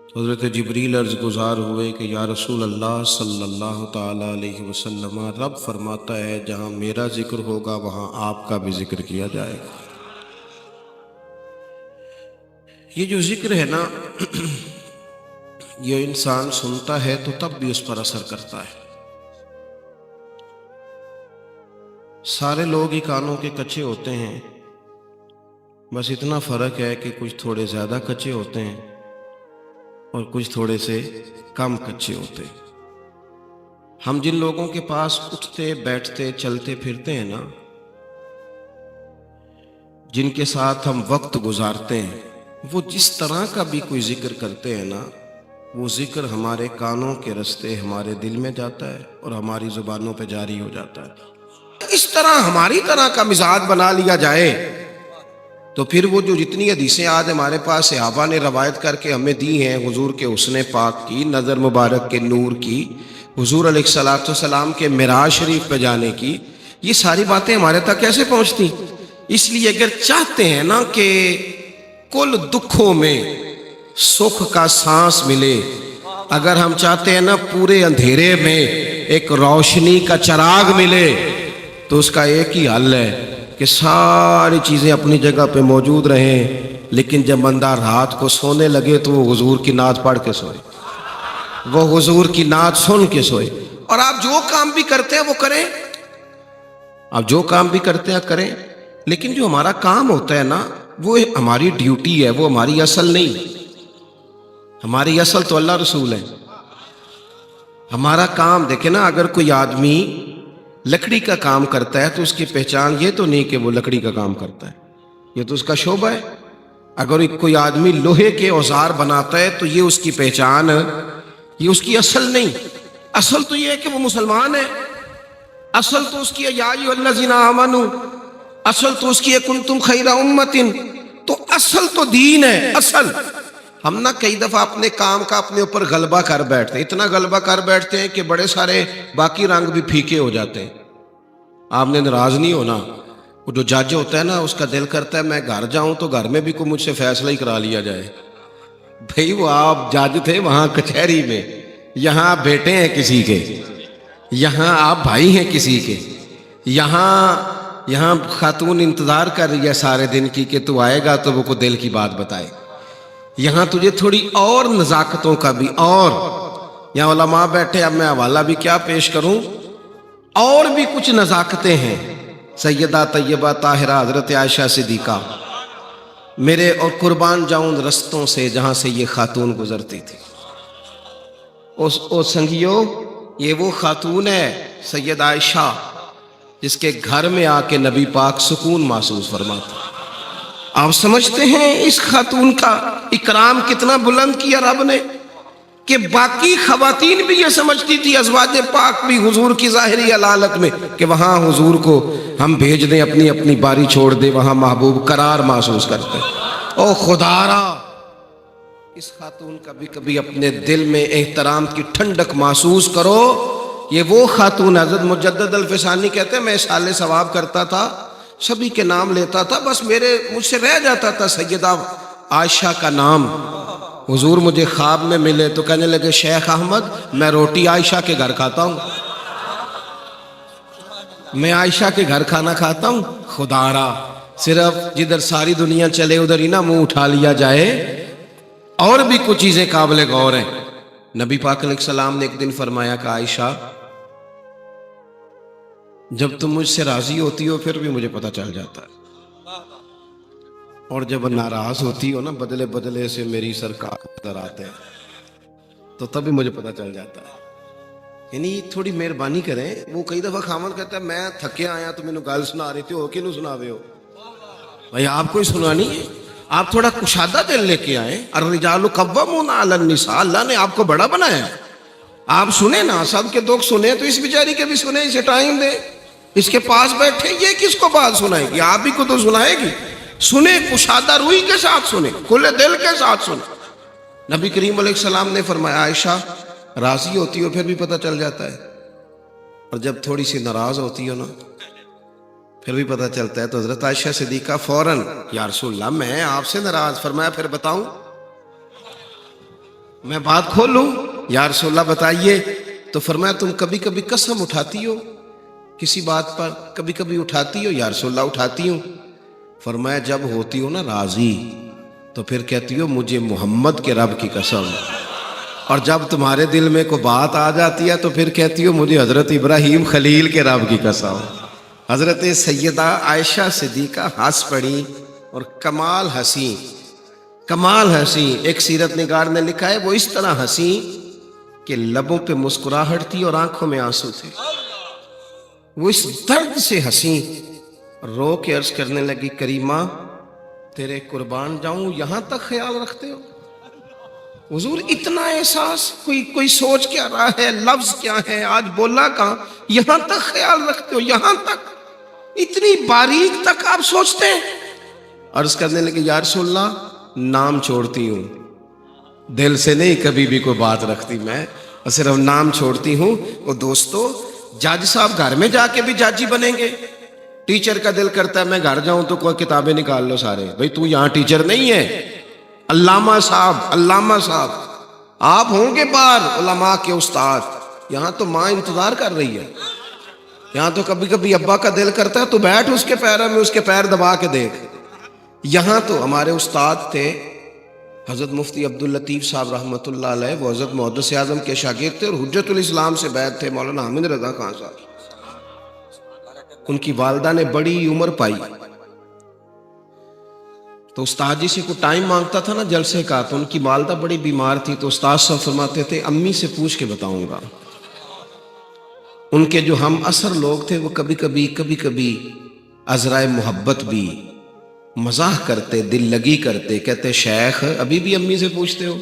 تو حضرت جبریل عرض گزار ہوئے کہ یا رسول اللہ صلی اللہ تعالیٰ علیہ وسلم، رب فرماتا ہے جہاں میرا ذکر ہوگا وہاں آپ کا بھی ذکر کیا جائے گا۔ یہ جو ذکر ہے نا، یہ انسان سنتا ہے تو تب بھی اس پر اثر کرتا ہے۔ سارے لوگ ہی کانوں کے کچے ہوتے ہیں، بس اتنا فرق ہے کہ کچھ تھوڑے زیادہ کچے ہوتے ہیں اور کچھ تھوڑے سے کم کچے ہوتے ہیں۔ ہم جن لوگوں کے پاس اٹھتے بیٹھتے چلتے پھرتے ہیں نا، جن کے ساتھ ہم وقت گزارتے ہیں، وہ جس طرح کا بھی کوئی ذکر کرتے ہیں نا، وہ ذکر ہمارے کانوں کے رستے ہمارے دل میں جاتا ہے اور ہماری زبانوں پہ جاری ہو جاتا ہے۔ اس طرح ہماری طرح کا مزاج بنا لیا جائے تو پھر وہ جو جتنی حدیثیں آج ہمارے پاس صحابہ نے روایت کر کے ہمیں دی ہیں، حضور کے حسن پاک کی، نظر مبارک کے نور کی، حضور علیہ الصلوۃ والسلام کے معراج شریف پہ جانے کی، یہ ساری باتیں ہمارے تک کیسے پہنچتی؟ اس لیے اگر چاہتے ہیں نا کہ کل دکھوں میں سکھ کا سانس ملے، اگر ہم چاہتے ہیں نا پورے اندھیرے میں ایک روشنی کا چراغ ملے، تو اس کا ایک ہی حل ہے کہ ساری چیزیں اپنی جگہ پہ موجود رہیں، لیکن جب بندہ رات کو سونے لگے تو وہ حضور کی نعت پڑھ کے سوئے، وہ حضور کی نعت سن کے سوئے۔ اور آپ جو کام بھی کرتے ہیں وہ کریں، آپ جو کام بھی کرتے ہیں کریں، لیکن جو ہمارا کام ہوتا ہے نا، وہ ہماری ڈیوٹی ہے، وہ ہماری اصل نہیں۔ ہماری اصل تو اللہ رسول ہے۔ ہمارا کام دیکھیں نا، اگر کوئی آدمی لکڑی کا کام کرتا ہے تو اس کی پہچان یہ تو نہیں کہ وہ لکڑی کا کام کرتا ہے، یہ تو اس کا شعبہ ہے۔ اگر کوئی آدمی لوہے کے اوزار بناتا ہے تو یہ اس کی پہچان، یہ اس کی اصل نہیں۔ اصل تو یہ ہے کہ وہ مسلمان ہے، اصل تو اس کی ہے یا ایھا الذین آمنوا، اصل تو اس کی ہے کنتم خیر امۃ، تو اصل تو دین ہے۔ اصل ہم نہ کئی دفعہ اپنے کام کا اپنے اوپر غلبہ کر بیٹھتے ہیں، اتنا غلبہ کر بیٹھتے ہیں کہ بڑے سارے باقی رنگ بھی پھیکے ہو جاتے ہیں۔ آپ نے ناراض نہیں ہونا، وہ جو جج ہوتا ہے نا، اس کا دل کرتا ہے میں گھر جاؤں تو گھر میں بھی کوئی مجھ سے فیصلہ ہی کرا لیا جائے۔ بھئی وہ آپ جج تھے وہاں کچہری میں، یہاں آپ بیٹے ہیں کسی کے، یہاں آپ بھائی ہیں کسی کے، یہاں خاتون انتظار کر رہی ہے سارے دن کی کہ تو آئے گا تو وہ کو دل کی بات بتائے۔ یہاں تجھے تھوڑی اور نزاکتوں کا بھی، اور یہاں علماء بیٹھے، اب میں حوالہ بھی کیا پیش کروں، اور بھی کچھ نزاکتیں ہیں۔ سیدہ طیبہ طاہرہ حضرت عائشہ صدیقہ، میرے اور قربان جاؤں رستوں سے جہاں سے یہ خاتون گزرتی تھی۔ او سنگیو، یہ وہ خاتون ہے سیدہ عائشہ جس کے گھر میں آ کے نبی پاک سکون محسوس فرماتے۔ آپ سمجھتے ہیں اس خاتون کا اکرام کتنا بلند کیا رب نے، کہ باقی خواتین بھی یہ سمجھتی تھی، ازواج پاک بھی حضور کی ظاہری علالت میں، کہ وہاں حضور کو ہم بھیج دیں، اپنی اپنی باری چھوڑ دیں، وہاں محبوب قرار محسوس کرتے ہیں۔ او خدا را، اس خاتون کا بھی کبھی اپنے دل میں احترام کی ٹھنڈک محسوس کرو۔ یہ وہ خاتون، حضرت مجدد الفسانی کہتے ہیں میں سال ثواب کرتا تھا، سبھی کے نام لیتا تھا، بس مجھ سے رہ جاتا تھا سیدہ عائشہ کا نام۔ حضور مجھے خواب میں ملے تو کہنے لگے شیخ احمد میں روٹی عائشہ کے گھر کھاتا ہوں، میں عائشہ کے گھر کھانا کھاتا ہوں۔ خدا را، صرف جدھر ساری دنیا چلے ادھر ہی نہ منہ اٹھا لیا جائے، اور بھی کچھ چیزیں قابل غور ہیں۔ نبی پاک علیہ السلام نے ایک دن فرمایا کہ عائشہ جب تم مجھ سے راضی ہوتی ہو پھر بھی مجھے پتہ چل جاتا ہے، اور جب ناراض ہوتی ہو نا بدلے بدلے سے میری سرکار نظر آتے ہیں تو تب بھی مجھے پتہ چل جاتا ہے۔ یعنی تھوڑی مہربانی کریں۔ وہ کئی دفعہ خامن کہتا ہے میں تھکے آیا تو مینوں گل سنا رہی تھی، ہو کے نوں سناوے ہو بھائی، آپ کو ہی سنانی ہے۔ آپ تھوڑا کشادہ دل لے کے آئیں۔ الرجال قوامون علی النساء، اللہ نے آپ کو بڑا بنایا ہے۔ آپ سنیں نا، سب کے دکھ سنیں تو اس بیچاری کے بھی سنیں، اسے ٹائم دیں۔ اس کے پاس بیٹھے، یہ کس کو بات سنائے گی؟ آپ ہی کو تو سنائے گی۔ سنیں، کشادہ روئی کے ساتھ سنیں، کھلے دل کے ساتھ سنیں۔ نبی کریم علیہ السلام نے فرمایا عائشہ راضی ہوتی ہو پھر بھی پتہ چل جاتا ہے، اور جب تھوڑی سی ناراض ہوتی ہو نا پھر بھی پتہ چلتا ہے۔ تو حضرت عائشہ صدیقہ فوراً یا رسول اللہ میں آپ سے ناراض، فرمایا پھر بتاؤں؟ میں بات کھولوں؟ یا رسول اللہ بتائیے. تو فرمایا تم کبھی کبھی قسم اٹھاتی ہو کسی بات پر؟ کبھی کبھی اٹھاتی ہو؟ یا رسول اللہ اٹھاتی ہوں. فرمایا جب ہوتی ہو نا راضی تو پھر کہتی ہو مجھے محمد کے رب کی قسم، اور جب تمہارے دل میں کوئی بات آ جاتی ہے تو پھر کہتی ہو مجھے حضرت ابراہیم خلیل کے رب کی قسم. حضرت سیدہ عائشہ صدیقہ ہنس پڑی اور کمال ہنسی، کمال ہنسی. ایک سیرت نگار نے لکھا ہے وہ اس طرح ہنسی کہ لبوں پہ مسکراہٹ تھی اور آنکھوں میں آنسو تھے. وہ اس درد سے ہنسی، رو کے عرض کرنے لگی کریمہ تیرے قربان جاؤں یہاں تک خیال رکھتے ہو؟ حضور اتنا احساس، کوئی سوچ کیا رہا ہے، لفظ کیا ہے، آج بولا کہاں، یہاں تک خیال رکھتے ہو، یہاں تک، اتنی باریک تک آپ سوچتے ہیں. عرض کرنے لگے یا رسول اللہ نام چھوڑتی ہوں، دل سے نہیں کبھی بھی کوئی بات رکھتی میں، صرف نام چھوڑتی ہوں. وہ دوستو جج صاحب گھر میں جا کے بھی جج ہی بنیں گے؟ ٹیچر کا دل کرتا ہے میں گھر جاؤں تو کوئی کتابیں نکال لو سارے، بھئی تو یہاں ٹیچر نہیں ہے، علامہ صاحب، علامہ صاحب آپ ہوں گے باہر علماء کے استاد. یہاں تو ماں انتظار کر رہی ہے. یہاں تو کبھی کبھی ابا کا دل کرتا ہے تو بیٹھ اس کے پیروں میں، اس کے پیر دبا کے دیکھ. یہاں تو ہمارے استاد تھے حضرت مفتی عبداللطیف صاحب رحمۃ اللہ علیہ، وہ حضرت محدث اعظم کے شاگرد تھے اور حجت الاسلام سے بیعت تھے مولانا حامد رضا خان صاحب. ان کی والدہ نے بڑی عمر پائی تو استاد جی سے کوئی ٹائم مانگتا تھا نا جلسے کا، تو ان کی والدہ بڑی بیمار تھی تو استاد صاحب فرماتے تھے امی سے پوچھ کے بتاؤں گا. ان کے جو ہم اثر لوگ تھے وہ کبھی کبھی عذرائے محبت بھی مزاح کرتے، دل لگی کرتے، کہتے شیخ ابھی بھی امی سے پوچھتے ہو؟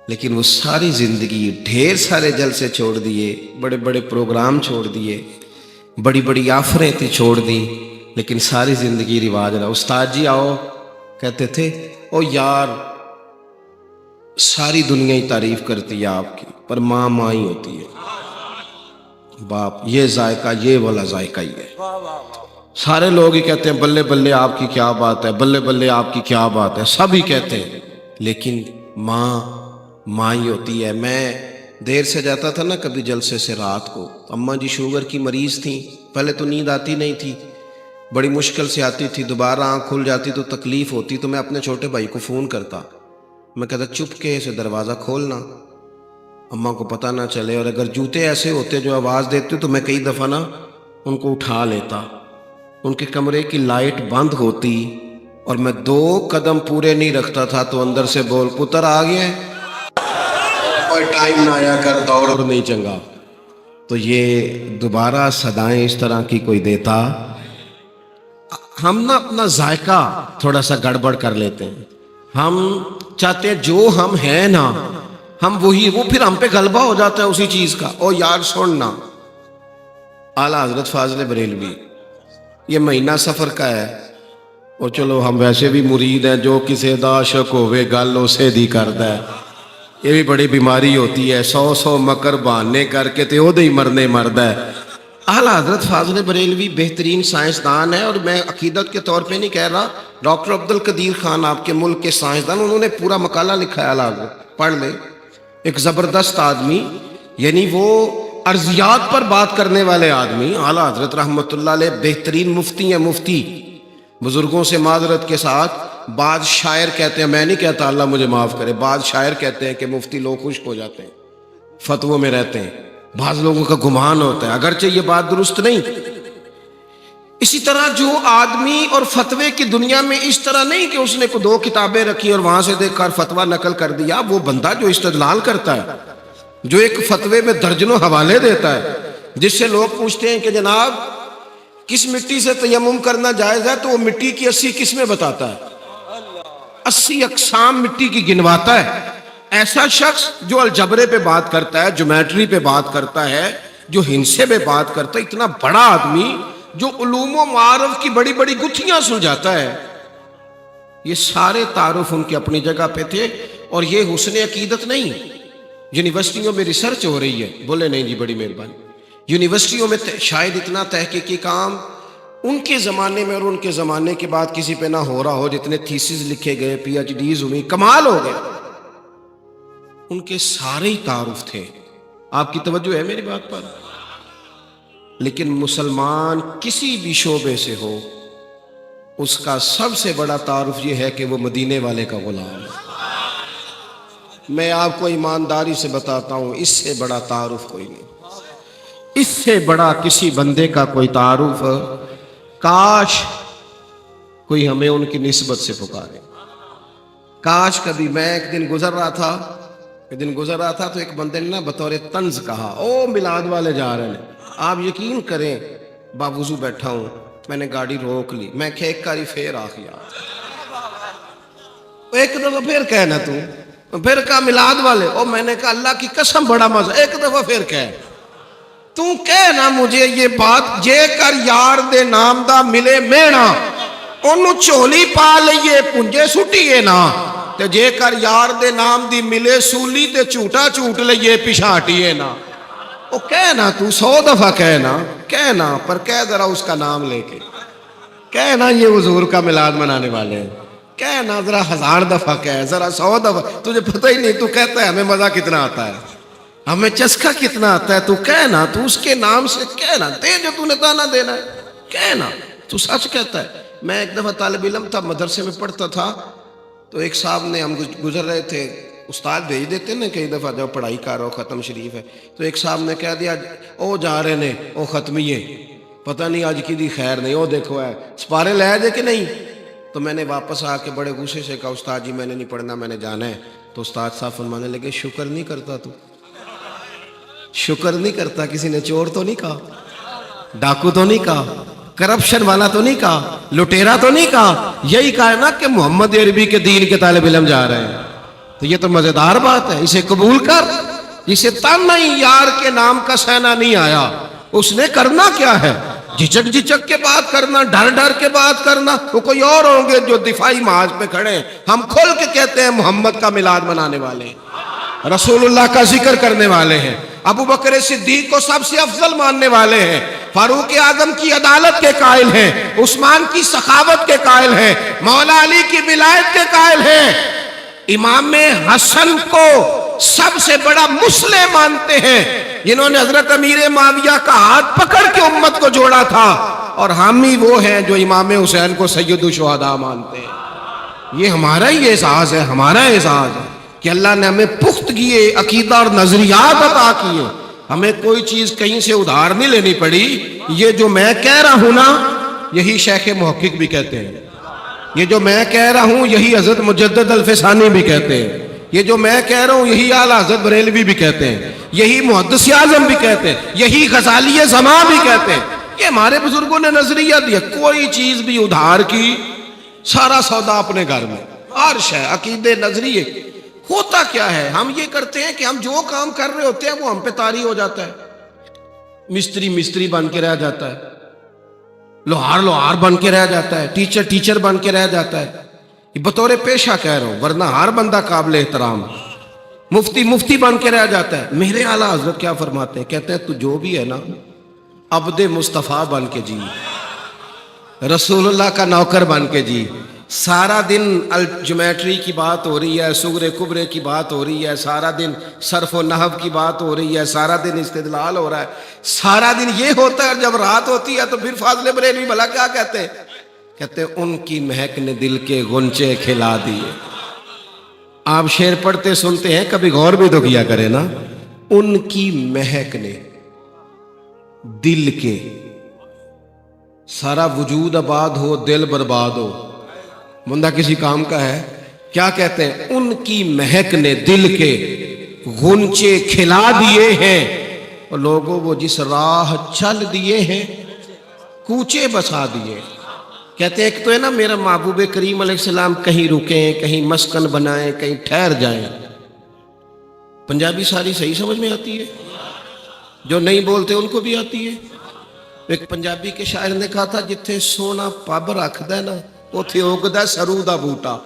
لیکن وہ ساری زندگی ڈھیر سارے جلسے چھوڑ دیے، بڑے بڑے پروگرام چھوڑ دیے، بڑی بڑی آفریں تھی چھوڑ دی، لیکن ساری زندگی رواج رہا. استاد جی آؤ، کہتے تھے او یار ساری دنیا ہی تعریف کرتی ہے آپ کی پر ماں ماں ہی ہوتی ہے، باپ یہ ذائقہ یہ والا ذائقہ ہی ہے. سارے لوگ ہی کہتے ہیں بلے بلے آپ کی کیا بات ہے، بلے بلے آپ کی کیا بات ہے، سب ہی کہتے ہیں، لیکن ماں ماں ہی ہوتی ہے. میں دیر سے جاتا تھا نا کبھی جلسے سے رات کو، اماں جی شوگر کی مریض تھیں، پہلے تو نیند آتی نہیں تھی، بڑی مشکل سے آتی تھی، دوبارہ آنکھ کھل جاتی تو تکلیف ہوتی، تو میں اپنے چھوٹے بھائی کو فون کرتا، میں کہتا چپکے سے دروازہ کھولنا اماں کو پتہ نہ چلے، اور اگر جوتے ایسے ہوتے جو آواز دیتے تو میں کئی دفعہ نا ان کو اٹھا لیتا. ان کے کمرے کی لائٹ بند ہوتی اور میں 2 قدم پورے نہیں رکھتا تھا تو اندر سے بول پتر آ گیا اور ٹائم نہ آیا کر دوڑ نہیں چنگا. تو یہ دوبارہ صدائیں اس طرح کی کوئی دیتا. ہم نا اپنا ذائقہ تھوڑا سا گڑبڑ کر لیتے ہیں، ہم چاہتے ہیں جو ہم ہیں نا ہم وہی، وہ پھر ہم پہ غلبہ ہو جاتا ہے اسی چیز کا. او یار سننا اعلیٰ حضرت فاضل بریلوی، یہ مہینہ سفر کا ہے اور چلو ہم ویسے بھی مرید ہیں، جو کسے دا عاشق ہوئے گل اسے دی کردا ہے، یہ بھی بڑی بیماری ہوتی ہے، 100 مکر بہانے کر کے تے اودے ہی مرنے مردا ہے. اعلیٰ حضرت فاضل بریلوی بہترین سائنسدان ہے، اور میں عقیدت کے طور پہ نہیں کہہ رہا، ڈاکٹر عبدالقدیر خان آپ کے ملک کے سائنسدان، انہوں نے پورا مقالہ لکھا ہے، اعلیٰ حضرت پڑھ لیں. ایک زبردست آدمی، یعنی وہ ارضیات پر بات کرنے والے آدمی، اعلیٰ حضرت رحمت اللہ علیہ بہترین مفتی ہیں. مفتی بزرگوں سے معذرت کے ساتھ بعض شاعر کہتے ہیں، میں نہیں کہتا اللہ مجھے معاف کرے، بعض شاعر کہتے ہیں کہ مفتی لوگ خشک ہو جاتے ہیں، فتووں میں رہتے ہیں، بعض لوگوں کا گمان ہوتا ہے، اگرچہ یہ بات درست نہیں. اسی طرح جو آدمی اور فتوے کی دنیا میں اس طرح نہیں کہ اس نے 2 کتابیں رکھی اور وہاں سے دیکھ کر فتویٰ نقل کر دیا، وہ بندہ جو استدلال کرتا ہے، جو ایک فتوے میں درجنوں حوالے دیتا ہے، جس سے لوگ پوچھتے ہیں کہ جناب کس مٹی سے تیمم کرنا جائز ہے، تو وہ مٹی کی 80 قسمیں بتاتا ہے، 80 اقسام مٹی کی گنواتا ہے. ایسا شخص جو الجبرے پہ بات کرتا ہے، جیومیٹری پہ بات کرتا ہے، جو ہندسے پہ بات کرتا ہے، اتنا بڑا آدمی جو علوم و معارف کی بڑی بڑی گتھیاں سلجھاتا ہے، یہ سارے تعارف ان کی اپنی جگہ پہ تھے. اور یہ حسن عقیدت نہیں، یونیورسٹیوں میں ریسرچ ہو رہی ہے، بولے نہیں جی بڑی مہربانی، یونیورسٹیوں میں شاید اتنا تحقیقی کام ان کے زمانے میں اور ان کے زمانے کے بعد کسی پہ نہ ہو رہا ہو، جتنے تھیسز لکھے گئے، پی ایچ ڈیز ہوئی، کمال ہو گئے. ان کے سارے ہی تعارف تھے. آپ کی توجہ ہے میری بات پر؟ لیکن مسلمان کسی بھی شعبے سے ہو، اس کا سب سے بڑا تعارف یہ ہے کہ وہ مدینے والے کا غلام ہے. میں آپ کو ایمانداری سے بتاتا ہوں، اس سے بڑا تعارف کوئی نہیں. اس سے بڑا کسی بندے کا کوئی تعارف کاش کوئی ہمیں ان کی نسبت سے پکارے. کاش کبھی میں ایک دن گزر رہا تھا تو ایک بندے نے نا بطور طنز کہا، او میلاد والے جا رہے ہیں. آپ یقین کریں باوضو بیٹھا ہوں، میں نے گاڑی روک لی، میں کہ ایک کاری پھر آ گیا، ایک دفعہ پھر کہنا تو پھر کہا میلاد والے. او میں نے کہا اللہ کی قسم بڑا مزہ، ایک دفعہ پھر تو کہنا مجھے یہ بات، جے کر یار دے نام دا ملے مینا انہوں چولی پا لئیے پنجے سٹیے نا، تے جے کر یار دے نام دی ملے سولی تے چوٹا چوٹ لئیے پشاٹیے نا. او کہنا تو 100 دفعہ کہنا پر کہہ ذرا اس کا نام لے کے، کہنا یہ حضور کا میلاد منانے والے ہیں، کہنا ذرا 1000 دفعہ کہہ، ذرا 100 دفعہ. تجھے پتہ ہی نہیں، تو کہتا ہے ہمیں مزہ کتنا آتا ہے، ہمیں چسکا کتنا آتا ہے. تو کہنا، تو اس کے نام سے کہنا، دے جو تو نے تانا دینا ہے کہنا، تو سچ کہتا ہے. میں ایک دفعہ طالب علم تھا، مدرسے میں پڑھتا تھا، تو ایک صاحب نے، ہم گزر رہے تھے، استاد بھیج دیتے ہیں نا کئی دفعہ جب پڑھائی کر رہا ہو، ختم شریف ہے، تو ایک صاحب نے کہہ دیا او جا رہے نے او ختمیے، پتہ نہیں آج کی دی خیر نہیں، او دیکھو ہے سپارے لے دے کہ نہیں. تو میں نے واپس آ کے بڑے غصے سے کہا استاد جی میں نے نہیں پڑھنا، میں نے جانا ہے. تو استاد صاحب فرمانے لگے شکر نہیں کرتا، تو شکر نہیں کرتا، کسی نے چور تو نہیں کہا، ڈاکو تو نہیں کہا، کرپشن والا تو نہیں کہا، لٹیرا تو نہیں کہا، یہی کہا ہے نا کہ محمد عربی کے دین کے طالب علم جا رہے ہیں. تو یہ تو مزیدار بات ہے، اسے قبول کر. جسے تن نہیں یار کے نام کا سینہ نہیں آیا، اس نے کرنا کیا ہے؟ جھچک کے بات کرنا، ڈر کے بات کرنا. وہ کوئی اور ہوں گے جو دفاعی محاذ پہ کھڑے ہیں، ہم کھل کے کہتے ہیں محمد کا میلاد منانے والے ہیں، رسول اللہ کا ذکر کرنے والے ہیں، ابو بکر صدیق کو سب سے افضل ماننے والے ہیں، فاروق اعظم کی عدالت کے قائل ہیں، عثمان کی سخاوت کے قائل ہیں، مولا علی کی ولایت کے قائل ہیں، امام حسن کو سب سے بڑا مسلح مانتے ہیں، جنہوں نے حضرت امیر معاویہ کا ہاتھ پکڑ کے امت کو جوڑا تھا. اور ہم ہی وہ ہیں جو امام حسین کو سید الشہداء مانتے ہیں. یہ ہمارا ہی اعزاز ہے، ہمارا اعزاز ہے کہ اللہ نے ہمیں پختگی عقیدہ اور نظریات عطا کیے. ہمیں کوئی چیز کہیں سے ادھار نہیں لینی پڑی. یہ جو میں کہہ رہا ہوں نا، یہی شیخ محقق بھی کہتے ہیں. یہ جو میں کہہ رہا ہوں یہی حضرت مجدد الفسانی بھی کہتے ہیں. یہ جو میں کہہ رہا ہوں یہی اعلیٰ حضرت بریلوی بھی کہتے ہیں، یہی محدث اعظم بھی کہتے ہیں، یہی غزالی زمان بھی کہتے ہیں. یہ ہمارے بزرگوں نے نظریہ دیا. کوئی چیز بھی ادھار کی، سارا سودا اپنے گھر میں، ہر شے عقیدے نظریے. ہوتا کیا ہے؟ ہم یہ کرتے ہیں کہ ہم جو کام کر رہے ہوتے ہیں وہ ہم پہ طاری ہو جاتا ہے. مستری بن کے رہ جاتا ہے، لوہار بن کے رہ جاتا ہے، ٹیچر بن کے رہ جاتا ہے. بطور پیشہ کہہ رہا ہوں، ورنہ ہر بندہ قابل احترام. مفتی بن کے رہ جاتا ہے. میرے اعلیٰ حضرت کیا فرماتے ہیں؟ کہتے ہیں تو جو بھی ہے نا، عبد مصطفیٰ بن کے جی، رسول اللہ کا نوکر بن کے جی. سارا دن الجیومیٹری کی بات ہو رہی ہے، سغرے کبرے کی بات ہو رہی ہے، سارا دن صرف و نحو کی بات ہو رہی ہے، سارا دن استدلال ہو رہا ہے، سارا دن یہ ہوتا ہے. اور جب رات ہوتی ہے تو پھر فاضل بریلوی بھلا کیا کہتے ہیں؟ کہتے ہیں ان کی مہک نے دل کے غنچے کھلا دیے. آپ شعر پڑھتے سنتے ہیں، کبھی غور بھی تو کیا کرے نا. ان کی مہک نے دل کے، سارا وجود آباد ہو دل برباد ہو، بندہ کسی کام کا ہے. کیا کہتے ہیں؟ ان کی مہک نے دل کے غنچے کھلا دیے ہیں، اور لوگوں وہ جس راہ چل دیے ہیں کوچے بسا دیے. کہتے ہیں ایک تو ہے نا میرا محبوب کریم علیہ السلام کہیں رکیں، کہیں مسکن بنائیں، کہیں ٹھہر جائیں. پنجابی ساری صحیح سمجھ میں آتی ہے، جو نہیں بولتے ان کو بھی آتی ہے. ایک پنجابی کے شاعر نے کہا تھا جتھے سونا پب رکھدا ہے نا اوتھے اگدا سرو دا بوٹا.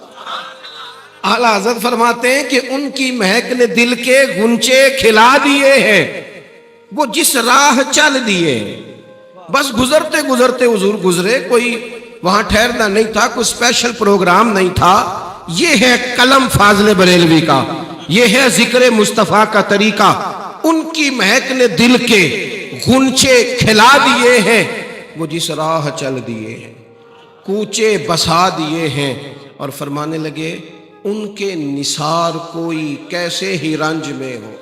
اعلیٰ حضرت فرماتے ہیں کہ ان کی مہک نے دل کے غنچے کھلا دیے ہیں، وہ جس راہ چل دیے. بس گزرتے حضور گزرے، کوئی وہاں ٹھہرنا نہیں تھا، کوئی اسپیشل پروگرام نہیں تھا. یہ ہے قلم فاضل بریلوی کا، یہ ہے ذکر مصطفیٰ کا طریقہ. ان کی مہک نے دل کے غنچے کھلا دیے ہیں. وہ جس راہ چل دیے ہیں کوچے بسا دیے ہیں. اور فرمانے لگے ان کے نثار کوئی کیسے ہی رنج میں ہو.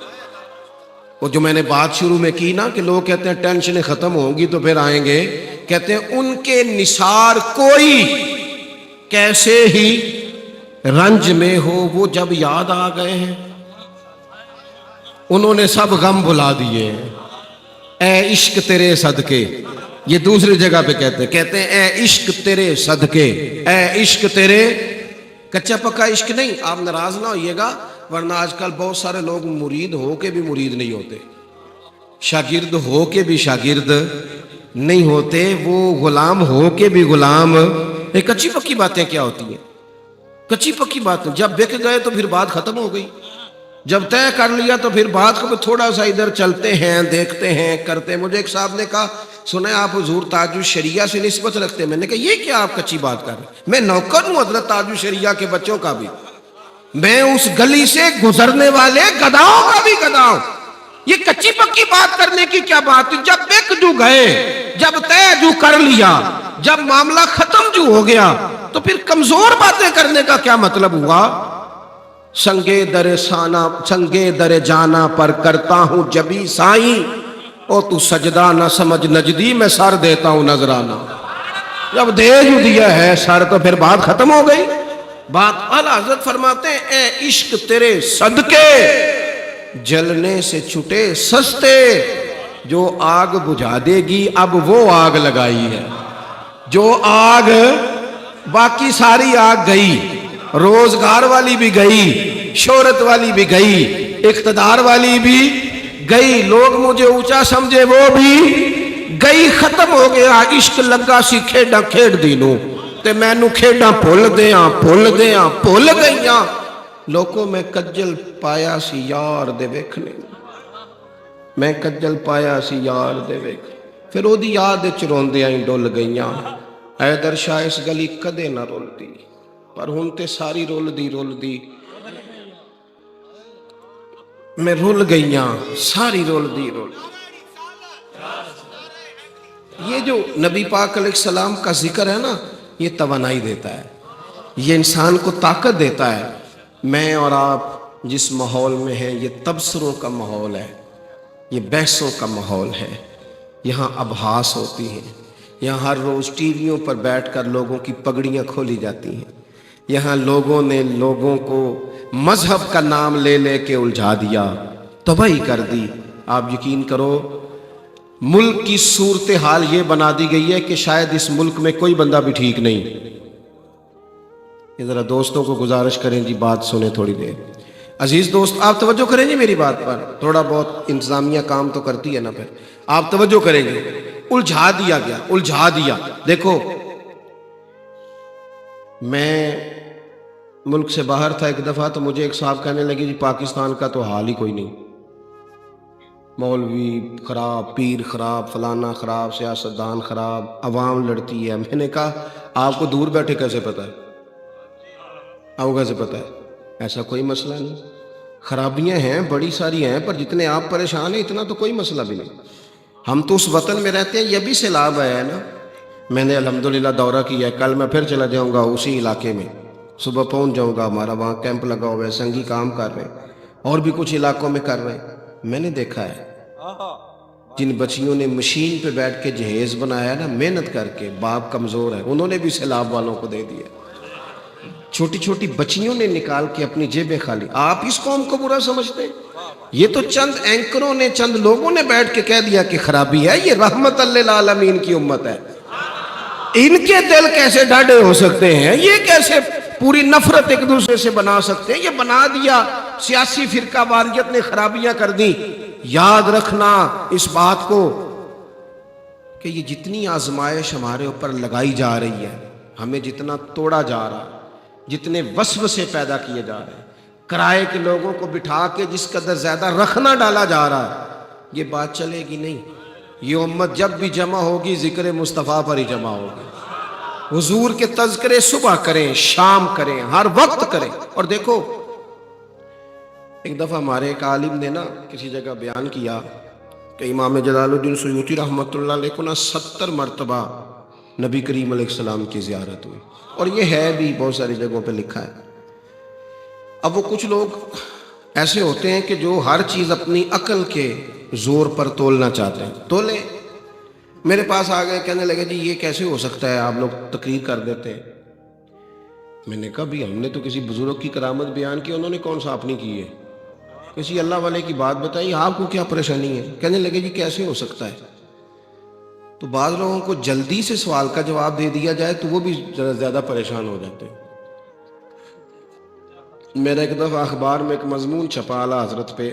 وہ جو میں نے بات شروع میں کی نا کہ لوگ کہتے ہیں ٹینشنیں ختم ہوں گی تو پھر آئیں گے. کہتے ہیں ان کے نثار کوئی کیسے ہی رنج میں ہو. وہ جب یاد آ گئے ہیں انہوں نے سب غم بھلا دیے ہیں. اے عشق تیرے صدقے, یہ دوسری جگہ پہ کہتے ہیں اے عشق تیرے صدقے, اے عشق تیرے. کچا پکا عشق نہیں, آپ ناراض نہ ہوئیے گا, ورنہ آج کل بہت سارے لوگ مرید ہو کے بھی مرید نہیں ہوتے, شاگرد ہو کے بھی شاگرد نہیں ہوتے, وہ غلام ہو کے بھی غلام. یہ کچی پکی باتیں کیا ہوتی ہیں؟ کچی پکی باتیں جب بک گئے تو پھر بات ختم ہو گئی. جب طے کر لیا تو پھر بات کو تھوڑا سا ادھر چلتے ہیں, دیکھتے ہیں, کرتے ہیں. مجھے ایک صاحب نے کہا سنیں آپ حضور تاج الشریعہ سے نسبت رکھتے ہیں. میں نے کہا یہ کیا آپ کچی بات کر رہے ہیں, میں نوکر ہوں حضرت تاج الشریعہ کے بچوں کا بھی, میں اس گلی سے گزرنے والے گداؤں کا بھی گدا ہوں. یہ کچی پکی بات کرنے کی کیا بات؟ جب بک جو گئے, جب طے جو کر لیا, جب معاملہ ختم جو ہو گیا تو پھر کمزور باتیں کرنے کا کیا مطلب ہوا؟ سنگے در جانا پر کرتا ہوں جبھی سائیں, او تو سجدہ نہ سمجھ نجدی میں سر دیتا ہوں نذرانہ. جب دے جو دیا ہے سر تو پھر بات ختم ہو گئی. بات اعلیٰ حضرت فرماتے ہیں اے عشق تیرے صدقے جلنے سے چھٹے سستے. جو آگ بجھا دے گی اب وہ آگ لگائی ہے. جو آگ, باقی ساری آگ گئی, روزگار والی بھی گئی, شہرت والی بھی گئی, اقتدار والی بھی گئی, لوگ مجھے اونچا سمجھے وہ بھی گئی, ختم ہو گیا. عشق لگا سی کھیڈاں کھیڈ دی نوں تے مینوں کھیڈاں بھول گئیاں. لوکوں میں کجل پایا سی یار دے ویکھنے, میں کجل پایا سی یار دے ویکھ, پھر او دی یاد وچ روندیاں ہی ڈل گئیاں. حیدر شاہ اس گلی کدے نہ رولدی, پر ہن تے ساری رول دی میں رول گئیاں, ساری رول دی. یہ جو نبی پاک علیہ السلام کا ذکر ہے نا, یہ توانائی دیتا ہے, یہ انسان کو طاقت دیتا ہے. میں اور آپ جس ماحول میں ہیں یہ تبصروں کا ماحول ہے, یہ بحثوں کا ماحول ہے. یہاں ابحاث ہوتی ہیں, یہاں ہر روز ٹی ویوں پر بیٹھ کر لوگوں کی پگڑیاں کھولی جاتی ہیں. یہاں لوگوں نے لوگوں کو مذہب کا نام لے لے کے الجھا دیا, تباہی کر دی. آپ یقین کرو ملک کی صورتحال یہ بنا دی گئی ہے کہ شاید اس ملک میں کوئی بندہ بھی ٹھیک نہیں. یہ ذرا دوستوں کو گزارش کریں جی, بات سنیں تھوڑی دیر. عزیز دوست آپ توجہ کریں جی میری بات پر, تھوڑا بہت انتظامیہ کام تو کرتی ہے نا, پھر آپ توجہ کریں گے. الجھا دیا گیا, الجھا دیا. دیکھو میں ملک سے باہر تھا ایک دفعہ, تو مجھے ایک صاحب کہنے لگے جی پاکستان کا تو حال ہی کوئی نہیں, مولوی خراب, پیر خراب, فلانا خراب, سیاستدان خراب, عوام لڑتی ہے. میں نے کہا آپ کو دور بیٹھے کیسے پتہ ہے, آپ کو کیسے پتہ ہے؟ ایسا کوئی مسئلہ نہیں, خرابیاں ہیں بڑی ساری ہیں, پر جتنے آپ پریشان ہیں اتنا تو کوئی مسئلہ بھی نہیں. ہم تو اس وطن میں رہتے ہیں, یہ بھی سیلاب آیا ہے نا. میں نے الحمدللہ دورہ کیا ہے, کل میں پھر چلا جاؤں گا اسی علاقے میں, صبح پہنچ جاؤں گا. ہمارا وہاں کیمپ لگا ہوا ہے, سنگی کام کر رہے ہیں, اور بھی کچھ علاقوں میں کر رہے ہیں. میں نے دیکھا ہے جن بچیوں نے مشین پہ بیٹھ کے جہیز بنایا نا, محنت کر کے, باپ کمزور ہے, انہوں نے بھی سیلاب والوں کو دے دیا. چھوٹی چھوٹی بچیوں نے نکال کے اپنی جیبیں خالی. آپ اس قوم کو برا سمجھتے ہیں؟ یہ تو چند اینکروں نے, چند لوگوں نے بیٹھ کے کہہ دیا کہ خرابی ہے, یہ رحمت للعالمین کی امت ہے. ان کے دل کیسے ڈاڈے ہو سکتے ہیں, یہ کیسے پوری نفرت ایک دوسرے سے بنا سکتے ہیں؟ یہ بنا دیا, سیاسی فرقہ واریت نے خرابیاں کر دی. یاد رکھنا اس بات کو کہ یہ جتنی آزمائش ہمارے اوپر لگائی جا رہی ہے, ہمیں جتنا توڑا جا رہا ہے, جتنے وسوسے پیدا کیے جا رہے ہیں, کرائے کے لوگوں کو بٹھا کے جس قدر زیادہ رکھنا ڈالا جا رہا ہے, یہ بات چلے گی نہیں. یہ امت جب بھی جمع ہوگی ذکر مصطفیٰ پر ہی جمع ہوگی. حضور کے تذکرے صبح کریں, شام کریں, ہر وقت کریں. اور دیکھو ایک دفعہ ہمارے ایک عالم نے نا کسی جگہ بیان کیا کہ امام جلال الدین سیوطی رحمۃ اللہ علیہ کو نا 70 مرتبہ نبی کریم علیہ السلام کی زیارت ہوئی، اور یہ ہے بھی بہت ساری جگہوں پہ لکھا ہے۔ اب وہ کچھ لوگ ایسے ہوتے ہیں کہ جو ہر چیز اپنی عقل کے زور پر تولنا چاہتے ہیں، تولے۔ میرے پاس آ گئے، کہنے لگے جی یہ کیسے ہو سکتا ہے، آپ لوگ تقریر کر دیتے ہیں۔ میں نے کہا بھی ہم نے تو کسی بزرگ کی کرامت بیان کی، انہوں نے کون سا اپنی کی ہے، کسی اللہ والے کی بات بتائی، آپ کو کیا پریشانی ہے؟ کہنے لگے جی کیسے ہو سکتا ہے۔ تو بعض لوگوں کو جلدی سے سوال کا جواب دے دیا جائے تو وہ بھی زیادہ پریشان ہو جاتے ہیں۔ میرا ایک دفعہ اخبار میں ایک مضمون چھپا اعلیٰ حضرت پہ،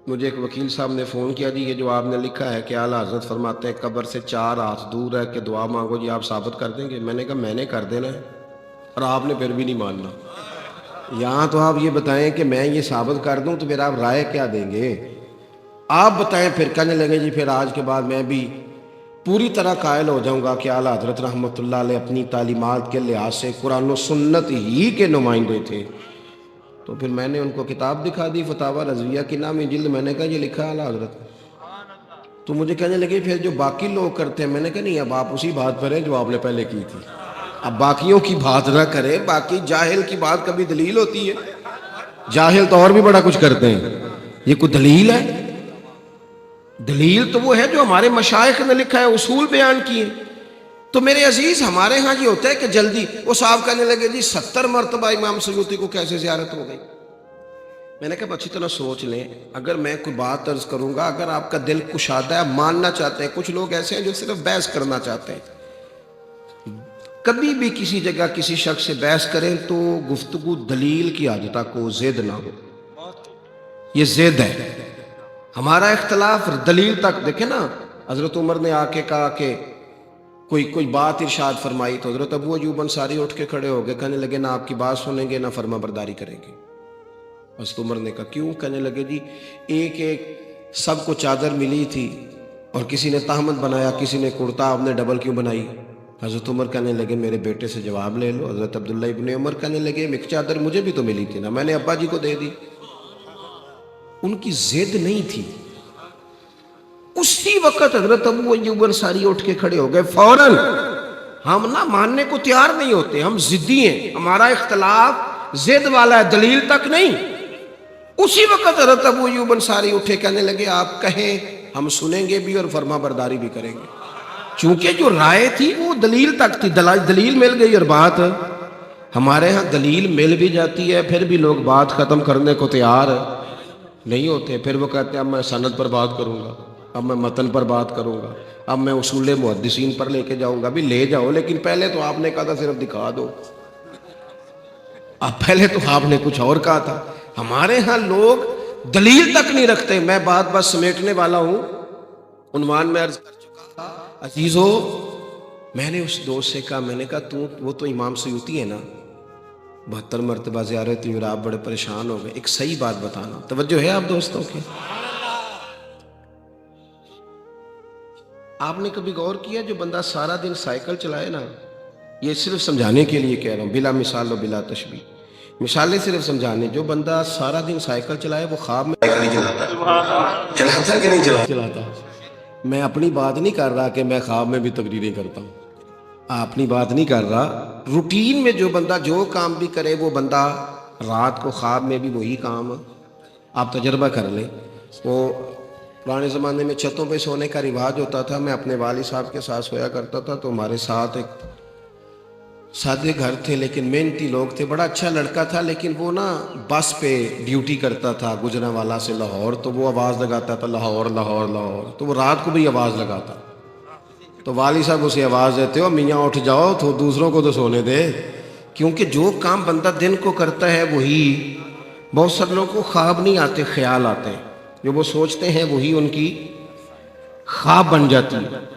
مجھے ایک وکیل صاحب نے فون کیا، جی یہ جو آپ نے لکھا ہے کہ اعلیٰ حضرت فرماتے ہیں قبر سے 4 ہاتھ دور ہے کہ دعا مانگو، جی آپ ثابت کر دیں گے؟ میں نے کہا میں نے کر دینا ہے اور آپ نے پھر بھی نہیں ماننا۔ یہاں تو آپ یہ بتائیں کہ میں یہ ثابت کر دوں تو پھر آپ رائے کیا دیں گے؟ آپ بتائیں۔ پھر کہنے لگے جی پھر آج کے بعد میں بھی پوری طرح قائل ہو جاؤں گا کہ اعلیٰ حضرت رحمۃ اللہ علیہ اپنی تعلیمات کے لحاظ سے قرآن و سنت ہی کے نمائندے تھے۔ تو پھر میں نے ان کو کتاب دکھا دی، فتاوی رضویہ کی نامی جلد، میں نے کہا یہ لکھا ہے اعلیٰ حضرت۔ تو مجھے کہنے لگے پھر جو باقی لوگ کرتے ہیں، میں نے کہا نہیں، اب آپ اسی بات پر ہیں جو آپ نے پہلے کی تھی، اب باقیوں کی بات نہ کریں۔ باقی جاہل کی بات کبھی دلیل ہوتی ہے؟ جاہل تو اور بھی بڑا کچھ کرتے ہیں، یہ کوئی دلیل ہے؟ دلیل تو وہ ہے جو ہمارے مشائخ نے لکھا ہے، اصول بیان کیے۔ تو میرے عزیز ہمارے ہاں یہ ہوتا ہے کہ جلدی، وہ صاحب کہنے لگے جی 70 مرتبہ امام سیوطی کو کیسے زیارت ہو گئی؟ میں نے کہا اچھی طرح سوچ لیں، اگر میں کوئی بات عرض کروں گا، اگر آپ کا دل کشادہ ہے، ماننا چاہتے ہیں، کچھ لوگ ایسے ہیں جو صرف بحث کرنا چاہتے ہیں، کبھی بھی کسی جگہ کسی شخص سے بحث کریں تو گفتگو دلیل کی حد تک ہو، زد نہ ہو۔ یہ زد ہے ہمارا اختلاف دلیل تک۔ دیکھیں نا، حضرت عمر نے آ کے کہا کہ کوئی بات ارشاد فرمائی تو حضرت ابو ایوب انصاری اٹھ کے کھڑے ہو گئے، کہنے لگے نہ آپ کی بات سنیں گے نہ فرما برداری کریں گے۔ حضرت عمر نے کہا کیوں؟ کہنے لگے جی ایک سب کو چادر ملی تھی اور کسی نے تہمت بنایا، کسی نے کرتا، آپ نے ڈبل کیوں بنائی؟ حضرت عمر کہنے لگے میرے بیٹے سے جواب لے لو۔ حضرت عبداللہ ابن عمر کہنے لگے ایک چادر مجھے بھی تو ملی تھی نا، میں نے ابا جی کو دے دی۔ ان کی ضد نہیں تھی۔ اسی وقت حضرت ابو ایوب انصاری اٹھ کے کھڑے ہو گئے فوراً۔ ہم نہ ماننے کو تیار نہیں ہوتے، ہم ضدی ہیں، ہمارا اختلاف ضد والا ہے، دلیل تک نہیں۔ اسی وقت حضرت ابو ایوب انصاری اٹھے، کہنے لگے آپ کہیں ہم سنیں گے بھی اور فرما برداری بھی کریں گے۔ چونکہ جو رائے تھی وہ دلیل تک تھی، دلیل مل گئی اور بات۔ ہمارے ہاں دلیل مل بھی جاتی ہے پھر بھی لوگ بات ختم کرنے کو تیار نہیں ہوتے، پھر وہ کہتے ہیں اب میں سند پر بات کروں گا، اب میں متن پر بات کروں گا، اب میں اصول محدثین پر لے کے جاؤں گا۔ بھی لے جاؤ، لیکن پہلے تو آپ نے کہا تھا صرف دکھا دو، اب پہلے تو آپ نے کچھ اور کہا تھا۔ ہمارے ہاں لوگ دلیل تک نہیں رکھتے۔ میں بات بس سمیٹنے والا ہوں، عنوان میں عرض کر چکا تھا۔ عزیزو، میں نے اس دوست سے کہا، میں نے کہا وہ تو امام سیوطی ہے نا، 72 مرتبہ زیارت ہوئی اور آپ بڑے پریشان ہو گئے، ایک صحیح بات بتانا، توجہ ہے آپ دوستوں کے؟ آپ نے کبھی غور کیا جو بندہ سارا دن سائیکل چلائے نا، یہ صرف سمجھانے کے لیے کہہ رہا ہوں، بلا مثال و بلا تشبیہ، مثالیں صرف سمجھانے، جو بندہ سارا دن سائیکل چلائے وہ خواب میں سائیکل نہیں چلاتا کہ نہیں چلاتا؟ میں اپنی بات نہیں کر رہا کہ میں خواب میں بھی تقریریں کرتا ہوں، اپنی بات نہیں کر رہا، روٹین میں جو بندہ جو کام بھی کرے وہ بندہ رات کو خواب میں بھی وہی کام۔ آپ تجربہ کر لیں، وہ پرانے زمانے میں چھتوں پہ سونے کا رواج ہوتا تھا، میں اپنے والد صاحب کے ساتھ سویا کرتا تھا، تو ہمارے ساتھ ایک سادے گھر تھے لیکن محنتی لوگ تھے، بڑا اچھا لڑکا تھا، لیکن وہ نا بس پہ ڈیوٹی کرتا تھا گجرانوالا سے لاہور، تو وہ آواز لگاتا تھا لاہور لاہور لاہور، تو وہ رات کو بھی آواز لگاتا، تو والد صاحب اسے آواز دیتے ہو میاں اٹھ جاؤ تو دوسروں کو تو سونے دے، کیونکہ جو کام بندہ دن کو کرتا ہے وہی، بہت سارے لوگوں کو خواب نہیں آتے، خیال آتے ہیں، جو وہ سوچتے ہیں وہی ان کی خواب بن جاتی ہے۔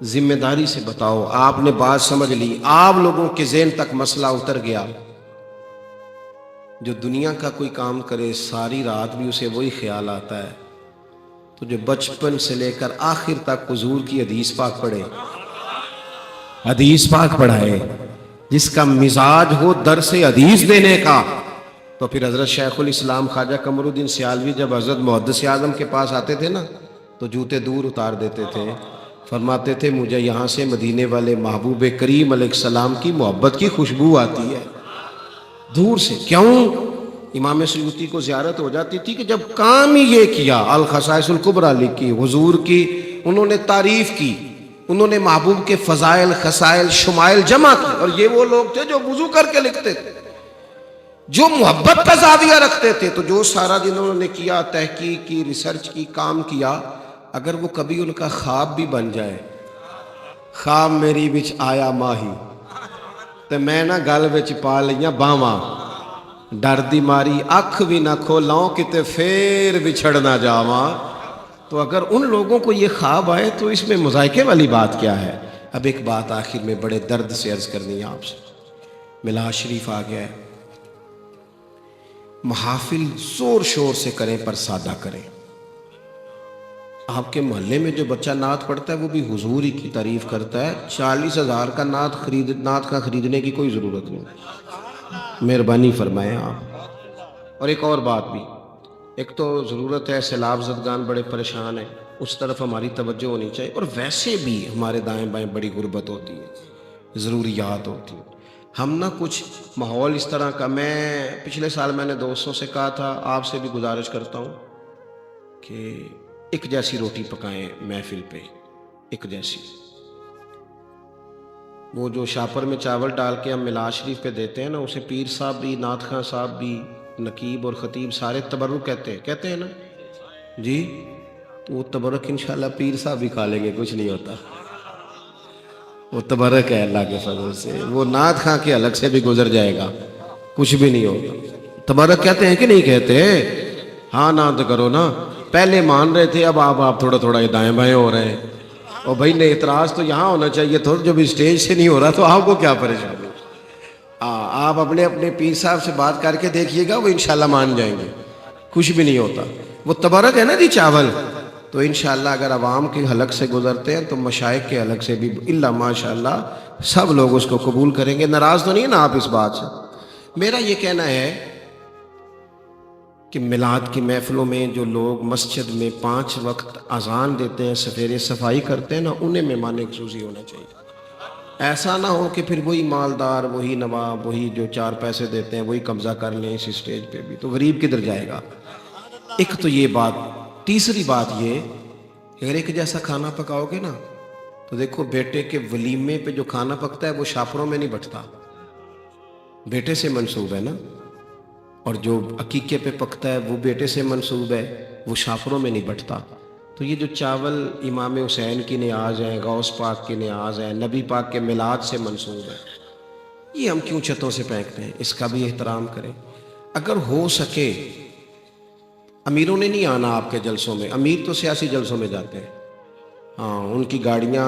ذمہ داری سے بتاؤ، آپ نے بات سمجھ لی، آپ لوگوں کے ذہن تک مسئلہ اتر گیا، جو دنیا کا کوئی کام کرے ساری رات بھی اسے وہی خیال آتا ہے، تو جو بچپن سے لے کر آخر تک حضور کی حدیث پاک پڑھے، حدیث پاک پڑھائے، جس کا مزاج ہو درس حدیث دینے کا، تو پھر حضرت شیخ الاسلام خواجہ قمر الدین سیالوی جب حضرت محدث اعظم کے پاس آتے تھے نا تو جوتے دور اتار دیتے تھے، فرماتے تھے مجھے یہاں سے مدینے والے محبوب کریم علیہ السلام کی محبت کی خوشبو آتی ہے دور سے۔ کیوں؟ امام سیوطی کو زیارت ہو جاتی تھی کہ جب کام ہی یہ کیا، الخصائص الکبریٰ لکھی، حضور کی انہوں نے تعریف کی، انہوں نے محبوب کے فضائل، خصائل، شمائل جمع کی، اور یہ وہ لوگ تھے جو وضو کر کے لکھتے تھے، جو محبت کا زاویہ رکھتے تھے۔ تو جو سارا جنہوں نے کیا، تحقیق کی، ریسرچ کی، کام کیا، اگر وہ کبھی ان کا خواب بھی بن جائے، خواب میری وچ آیا ماہی تے میں نہ گل وچ پا لیاں باواں، ڈر دی ماری اکھ بھی نہ کھولاں کتے پھر بچھڑ نہ جاواں۔ تو اگر ان لوگوں کو یہ خواب آئے تو اس میں مذائقے والی بات کیا ہے؟ اب ایک بات آخر میں بڑے درد سے عرض کرنی ہے آپ سے، میلاد شریف آ گیا ہے، محافل زور شور سے کریں پر سادہ کریں۔ آپ کے محلے میں جو بچہ نعت پڑھتا ہے وہ بھی حضور ہی کی تعریف کرتا ہے، 40,000 کا نعت کا خریدنے کی کوئی ضرورت نہیں، مہربانی فرمائیں آپ۔ اور ایک اور بات بھی، ایک تو ضرورت ہے، سیلاب زدگان بڑے پریشان ہیں، اس طرف ہماری توجہ ہونی چاہیے، اور ویسے بھی ہمارے دائیں بائیں بڑی غربت ہوتی ہے، ضروریات ہوتی ہیں۔ ہم نہ کچھ ماحول اس طرح کا، میں پچھلے سال میں نے دوستوں سے کہا تھا، آپ سے بھی گزارش کرتا ہوں کہ ایک جیسی روٹی پکائیں محفل پہ، ایک جیسی۔ وہ جو شاپر میں چاول ڈال کے ہم میلاد شریف پہ دیتے ہیں نا، اسے پیر صاحب بھی، نعت خواں صاحب بھی، نقیب اور خطیب سارے تبرک کہتے ہیں نا جی، تو وہ تبرک انشاءاللہ پیر صاحب بھی کھا لیں گے، کچھ نہیں ہوتا، وہ تبرک ہے اللہ کے فضل سے، وہ نعت خواں کے الگ سے بھی گزر جائے گا، کچھ بھی نہیں ہوگا۔ تبرک کہتے ہیں کہ نہیں کہتے؟ ہاں نعت کرو نا، پہلے مان رہے تھے، اب آپ تھوڑا تھوڑا دائیں بائیں ہو رہے ہیں، اور بھائی نے اعتراض تو یہاں ہونا چاہیے تھا، جب اسٹیج سے نہیں ہو رہا تو آپ کو کیا پریشانی؟ آپ اپنے پیر صاحب سے بات کر کے دیکھیے گا، وہ انشاءاللہ مان جائیں گے، کچھ بھی نہیں ہوتا۔ وہ تبرک ہے نا جی چاول، تو انشاءاللہ اگر عوام کے حلق سے گزرتے ہیں تو مشائخ کے حلق سے بھی الا ماشاءاللہ سب لوگ اس کو قبول کریں گے۔ ناراض تو نہیں نا آپ اس بات سے؟ میرا یہ کہنا ہے کہ میلاد کی محفلوں میں جو لوگ مسجد میں 5 وقت اذان دیتے ہیں، سفیر صفائی کرتے ہیں نا، انہیں مہمان خصوصی ہونا چاہیے۔ ایسا نہ ہو کہ پھر وہی مالدار، وہی نواب، وہی جو 4 پیسے دیتے ہیں وہی قبضہ کر لیں اس اسٹیج پہ بھی، تو غریب کدھر جائے گا؟ ایک تو یہ بات۔ تیسری بات یہ، اگر ایک جیسا کھانا پکاؤ گے نا تو دیکھو، بیٹے کے ولیمے پہ جو کھانا پکتا ہے وہ شاپروں میں نہیں بٹتا، بیٹے سے منسوب ہے نا، اور جو عقیقے پہ پکتا ہے وہ بیٹے سے منسوب ہے، وہ شاپروں میں نہیں بٹتا۔ تو یہ جو چاول امام حسین کی نیاز ہے، غوث پاک کی نیاز ہے، نبی پاک کے میلاد سے منسوب ہے، یہ ہم کیوں چھتوں سے پھینکتے ہیں؟ اس کا بھی احترام کریں۔ اگر ہو سکے، امیروں نے نہیں آنا آپ کے جلسوں میں، امیر تو سیاسی جلسوں میں جاتے ہیں، ہاں ان کی گاڑیاں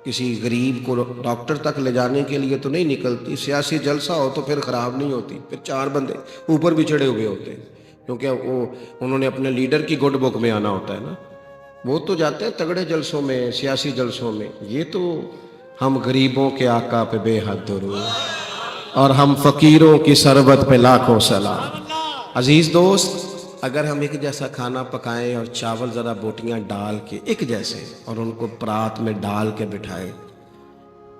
کسی غریب کو ڈاکٹر تک لے جانے کے لیے تو نہیں نکلتی، سیاسی جلسہ ہو تو پھر خراب نہیں ہوتی، پھر 4 بندے اوپر بھی چڑھے ہوئے ہوتے ہیں، کیونکہ انہوں نے اپنے لیڈر کی گڈ بک میں آنا ہوتا ہے نا، وہ تو جاتے ہیں تگڑے جلسوں میں، سیاسی جلسوں میں۔ یہ تو ہم غریبوں کے آقا پہ بے حد درود، اور ہم فقیروں کی سربت پہ لاکھوں سلام۔ عزیز دوست، اگر ہم ایک جیسا کھانا پکائیں اور چاول ذرا بوٹیاں ڈال کے ایک جیسے، اور ان کو پرات میں ڈال کے بٹھائیں،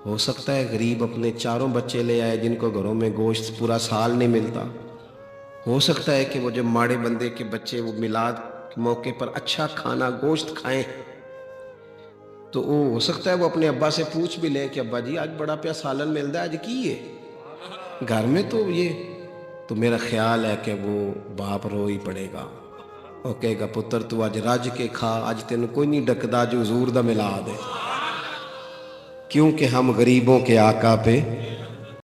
ہو سکتا ہے غریب اپنے 4 بچے لے آئے جن کو گھروں میں گوشت پورا سال نہیں ملتا، ہو سکتا ہے کہ وہ جو ماڑے بندے کے بچے وہ میلاد کے موقع پر اچھا کھانا گوشت کھائیں، تو وہ ہو سکتا ہے وہ اپنے ابا سے پوچھ بھی لیں کہ ابا جی آج بڑا پیا سالن ملتا ہے، آج کی ہے گھر میں، تو یہ تو میرا خیال ہے کہ وہ باپ رو ہی پڑے گا، وہ کہے گا پتر تو آج رج کے کھا، آج تینوں کوئی نہیں ڈکدا جو حضور دا میلاد ہے، کیونکہ ہم غریبوں کے آقا پہ